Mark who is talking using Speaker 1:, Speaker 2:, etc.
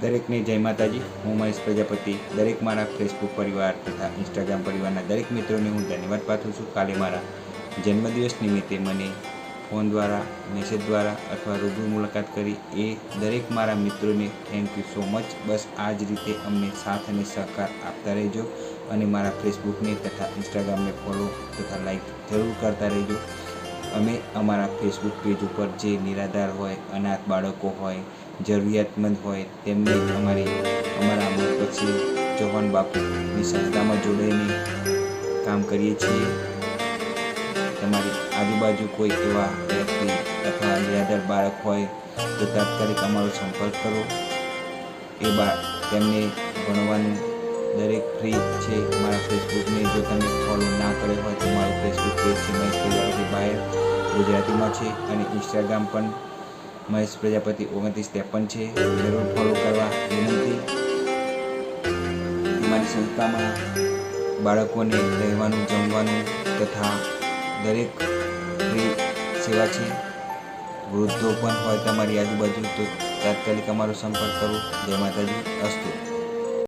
Speaker 1: દરેકને જય માતાજી। હું મહેશ પ્રજાપતિ દરેક મારા ફેસબુક પરિવાર તથા ઇન્સ્ટાગ્રામ પરિવારના દરેક મિત્રોને હું ધન્યવાદ પાઠવું છું। કાલે મારા જન્મદિવસ નિમિત્તે મને ફોન દ્વારા, મેસેજ દ્વારા અથવા રૂબરૂ મુલાકાત કરી એ દરેક મારા મિત્રોને થેન્ક યુ સો મચ। બસ આ જ રીતે અમને સાથ અને સહકાર આપતા રહેજો અને મારા ફેસબુકને તથા ઇન્સ્ટાગ્રામને ફોલો તથા લાઈક જરૂર કરતા રહેજો। અમે અમારા ફેસબુક પેજ ઉપર જે નિરાધાર હોય, અનાથ બાળકો હોય, જરૂરિયાતમંદ હોય તેમને અમારા અમરપતસિંહ ચૌહાણ બાપુની સંસ્થામાં જોડાઈને કામ કરીએ છીએ। તમારી આજુબાજુ કોઈ એવા વ્યક્તિ અથવા નિરાધાર બાળક હોય તો તાત્કાલિક અમારો સંપર્ક કરો। તેમને ભણવાનું દરેક ફ્રી છે। મારા ફેસબુકને જો તમે ફોલો ના કર્યો હોય તો મારું ફેસબુક પેજ છે મહેશ પ્રજાપતિ બાયર, ગુજરાતીમાં છે, અને ઇન્સ્ટાગ્રામ પણ મહેશ પ્રજાપતિ 2953 છે, જરૂર ફોલો કરવા વિનંતી। અમારી સંસ્થામાં બાળકોને રહેવાનું, જમવાનું તથા દરેક ફ્રી સેવા છે। વૃદ્ધો પણ હોય તમારી આજુબાજુ તો તાત્કાલિક અમારો સંપર્ક કરો। જય માતાજી, અસ્તુ।